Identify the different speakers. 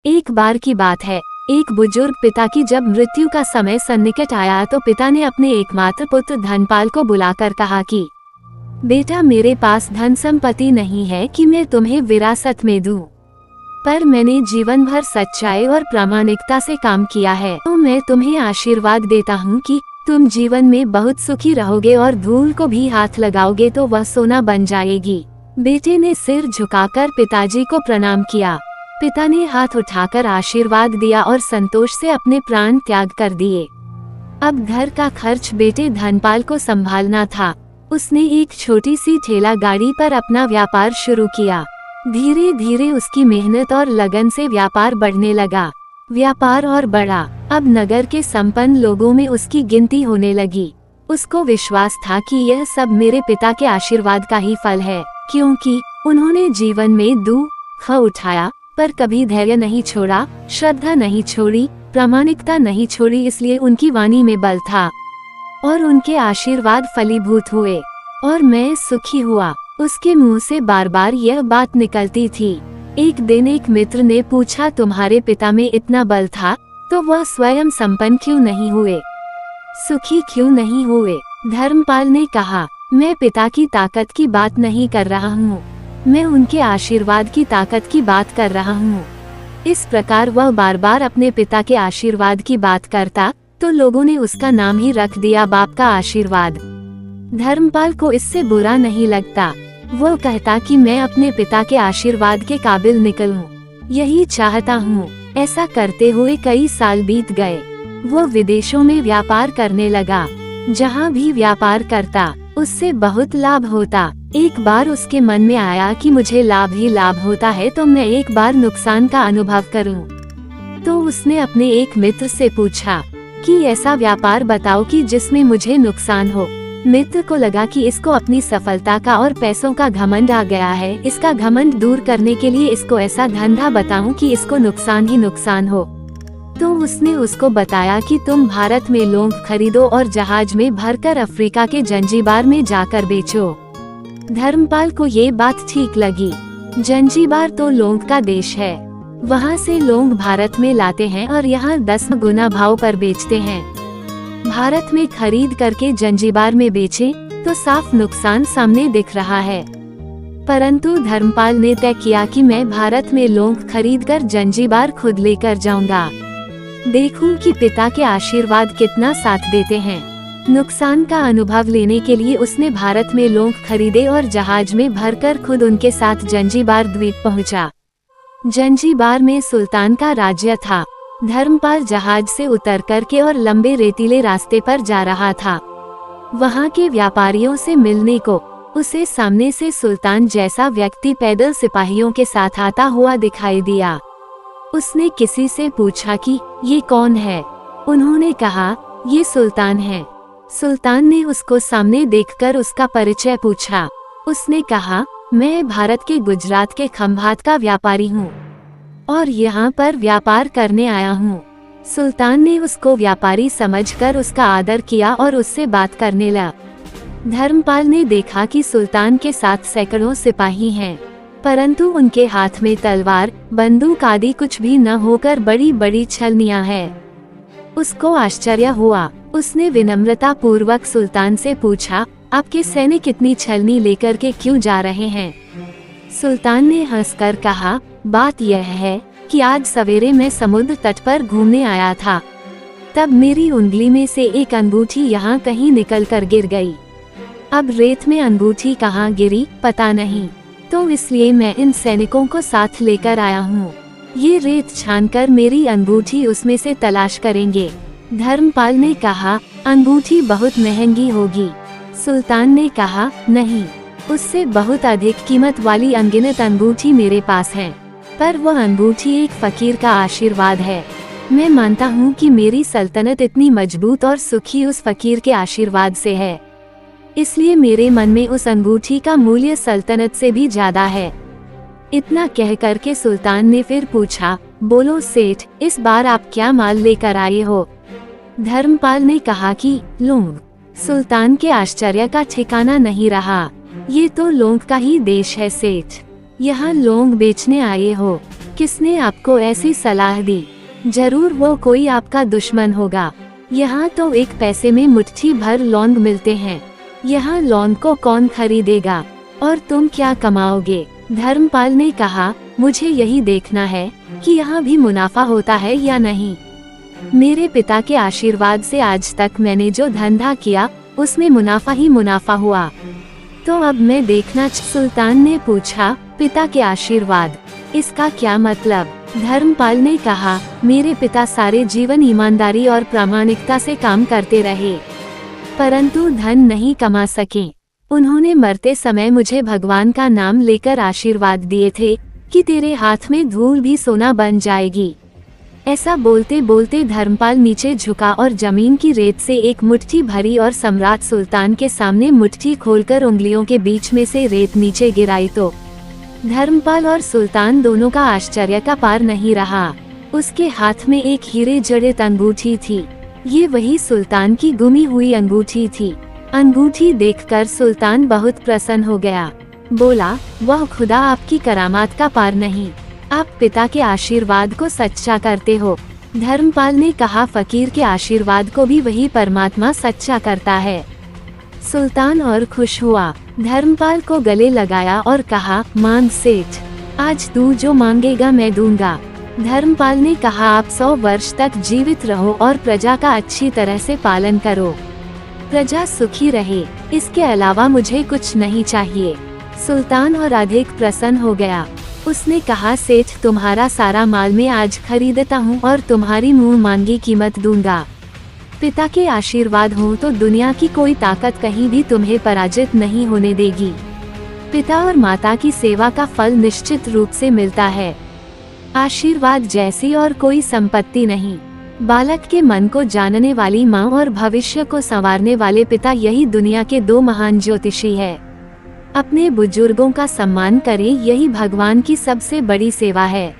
Speaker 1: एक बार की बात है, एक बुजुर्ग पिता की जब मृत्यु का समय सन्निकट आया तो पिता ने अपने एकमात्र पुत्र धनपाल को बुलाकर कहा कि बेटा, मेरे पास धन संपत्ति नहीं है कि मैं तुम्हें विरासत में दूं, पर मैंने जीवन भर सच्चाई और प्रामाणिकता से काम किया है, तो मैं तुम्हें आशीर्वाद देता हूँ कि तुम जीवन में बहुत सुखी रहोगे और धूल को भी हाथ लगाओगे तो वह सोना बन जाएगी। बेटे ने सिर झुकाकर पिताजी को प्रणाम किया। पिता ने हाथ उठाकर आशीर्वाद दिया और संतोष से अपने प्राण त्याग कर दिए। अब घर का खर्च बेटे धनपाल को संभालना था। उसने एक छोटी सी ठेला गाड़ी पर अपना व्यापार शुरू किया। धीरे धीरे उसकी मेहनत और लगन से व्यापार बढ़ने लगा। व्यापार और बढ़ा। अब नगर के संपन्न लोगों में उसकी गिनती होने लगी। उसको विश्वास था कि यह सब मेरे पिता के आशीर्वाद का ही फल है, क्योंकि उन्होंने जीवन में दुख उठाया पर कभी धैर्य नहीं छोड़ा, श्रद्धा नहीं छोड़ी, प्रामाणिकता नहीं छोड़ी। इसलिए उनकी वाणी में बल था और उनके आशीर्वाद फलीभूत हुए और मैं सुखी हुआ। उसके मुंह से बार बार यह बात निकलती थी। एक दिन एक मित्र ने पूछा, तुम्हारे पिता में इतना बल था तो वह स्वयं संपन्न क्यों नहीं हुए, सुखी क्यों नहीं हुए? धर्मपाल ने कहा, मैं पिता की ताकत की बात नहीं कर रहा हूँ, मैं उनके आशीर्वाद की ताकत की बात कर रहा हूँ। इस प्रकार वह बार बार अपने पिता के आशीर्वाद की बात करता तो लोगों ने उसका नाम ही रख दिया बाप का आशीर्वाद। धर्मपाल को इससे बुरा नहीं लगता। वह कहता कि मैं अपने पिता के आशीर्वाद के काबिल निकलूं, यही चाहता हूँ। ऐसा करते हुए कई साल बीत गए। वह विदेशों में व्यापार करने लगा। जहाँ भी व्यापार करता उससे बहुत लाभ होता। एक बार उसके मन में आया कि मुझे लाभ ही लाभ होता है तो मैं एक बार नुकसान का अनुभव करूं। तो उसने अपने एक मित्र से पूछा कि ऐसा व्यापार बताओ कि जिसमें मुझे नुकसान हो। मित्र को लगा कि इसको अपनी सफलता का और पैसों का घमंड आ गया है। इसका घमंड दूर करने के लिए इसको ऐसा धंधा बताऊं कि इसको नुकसान ही नुकसान हो। तो उसने उसको बताया कि तुम भारत में लौंग खरीदो और जहाज में भरकर अफ्रीका के जंजीबार में जाकर बेचो। धर्मपाल को ये बात ठीक लगी। जंजीबार तो लौंग का देश है, वहाँ से लौंग भारत में लाते हैं और यहाँ 10 गुना भाव पर बेचते हैं। भारत में खरीद करके जंजीबार में बेचे तो साफ नुकसान सामने दिख रहा है। परंतु धर्मपाल ने तय किया कि मैं भारत में लौंग खरीद कर जंजीबार खुद लेकर जाऊंगा, देखूं कि पिता के आशीर्वाद कितना साथ देते हैं। नुकसान का अनुभव लेने के लिए उसने भारत में लौंग खरीदे और जहाज में भरकर खुद उनके साथ जंजीबार द्वीप पहुंचा। जंजीबार में सुल्तान का राज्य था। धर्मपाल जहाज से उतर करके और लंबे रेतीले रास्ते पर जा रहा था। वहां के व्यापारियों से मिलने को उसे सामने से सुल्तान जैसा व्यक्ति पैदल सिपाहियों के साथ आता हुआ दिखाई दिया। उसने किसी से पूछा कि ये कौन है? उन्होंने कहा, ये सुल्तान है। सुल्तान ने उसको सामने देखकर उसका परिचय पूछा। उसने कहा, मैं भारत के गुजरात के खंभात का व्यापारी हूँ और यहाँ पर व्यापार करने आया हूँ। सुल्तान ने उसको व्यापारी समझकर उसका आदर किया और उससे बात करने लगा। धर्मपाल ने देखा कि सुल्तान के साथ सैकड़ों सिपाही हैं, परंतु उनके हाथ में तलवार, बंदूक आदि कुछ भी न होकर बड़ी बड़ी छलनियां हैं। उसको आश्चर्य हुआ। उसने विनम्रता पूर्वक सुल्तान से पूछा, आपके सैनिक कितनी छलनी लेकर के क्यों जा रहे हैं? सुल्तान ने हंसकर कहा, बात यह है कि आज सवेरे मैं समुद्र तट पर घूमने आया था, तब मेरी उंगली में से एक अंगूठी यहाँ कहीं निकल कर गिर गई। अब रेत में अंगूठी कहाँ गिरी पता नहीं, तो इसलिए मैं इन सैनिकों को साथ लेकर आया हूँ। ये रेत छानकर मेरी अंगूठी उसमें से तलाश करेंगे। धर्मपाल ने कहा, अंगूठी बहुत महंगी होगी। सुल्तान ने कहा, नहीं, उससे बहुत अधिक कीमत वाली अनगिनत अंगूठी मेरे पास है, पर वह अंगूठी एक फकीर का आशीर्वाद है। मैं मानता हूँ कि मेरी सल्तनत इतनी मजबूत और सुखी उस फकीर के आशीर्वाद से है, इसलिए मेरे मन में उस अंगूठी का मूल्य सल्तनत से भी ज्यादा है। इतना कह करके सुल्तान ने फिर पूछा, बोलो सेठ, इस बार आप क्या माल लेकर आए हो? धर्मपाल ने कहा कि लौंग। सुल्तान के आश्चर्य का ठिकाना नहीं रहा। ये तो लौंग का ही देश है सेठ, यहाँ लौंग बेचने आए हो? किसने आपको ऐसी सलाह दी? जरूर वो कोई आपका दुश्मन होगा। यहाँ तो एक पैसे में मुट्ठी भर लौंग मिलते हैं। यहाँ लौंग को कौन खरीदेगा? और तुम क्या कमाओगे? धर्मपाल ने कहा, मुझे यही देखना है कि यहाँ भी मुनाफा होता है या नहीं। मेरे पिता के आशीर्वाद से आज तक मैंने जो धंधा किया उसमें मुनाफा ही मुनाफा हुआ। तो अब मैं देखना। सुल्तान ने पूछा, पिता के आशीर्वाद, इसका क्या मतलब? धर्मपाल ने कहा, मेरे पिता सारे जीवन ईमानदारी और प्रामाणिकता से काम करते रहे, परंतु धन नहीं कमा सके। उन्होंने मरते समय मुझे भगवान का नाम लेकर आशीर्वाद दिए थे कि तेरे हाथ में धूल भी सोना बन जाएगी। ऐसा बोलते बोलते धर्मपाल नीचे झुका और जमीन की रेत से एक मुट्ठी भरी और सम्राट सुल्तान के सामने मुट्ठी खोलकर उंगलियों के बीच में से रेत नीचे गिराई तो धर्मपाल और सुल्तान दोनों का आश्चर्य का पार नहीं रहा। उसके हाथ में एक हीरे जड़ित अंगूठी थी। ये वही सुल्तान की गुमी हुई अंगूठी थी। अंगूठी देखकर सुल्तान बहुत प्रसन्न हो गया। बोला, वह खुदा आपकी करामात का पार नहीं, आप पिता के आशीर्वाद को सच्चा करते हो। धर्मपाल ने कहा, फकीर के आशीर्वाद को भी वही परमात्मा सच्चा करता है। सुल्तान और खुश हुआ, धर्मपाल को गले लगाया और कहा, मांग सेठ, आज तू जो मांगेगा मैं दूंगा। धर्मपाल ने कहा, आप 100 वर्ष तक जीवित रहो और प्रजा का अच्छी तरह से पालन करो, प्रजा सुखी रहे, इसके अलावा मुझे कुछ नहीं चाहिए। सुल्तान और अधिक प्रसन्न हो गया। उसने कहा, सेठ, तुम्हारा सारा माल मैं आज खरीदता हूँ और तुम्हारी मुंह मांगी कीमत दूंगा। पिता के आशीर्वाद हो तो दुनिया की कोई ताकत कहीं भी तुम्हें पराजित नहीं होने देगी। पिता और माता की सेवा का फल निश्चित रूप से मिलता है। आशीर्वाद जैसी और कोई संपत्ति नहीं। बालक के मन को जानने वाली माँ और भविष्य को संवारने वाले पिता, यही दुनिया के 2 महान ज्योतिषी है। अपने बुजुर्गों का सम्मान करें, यही भगवान की सबसे बड़ी सेवा है।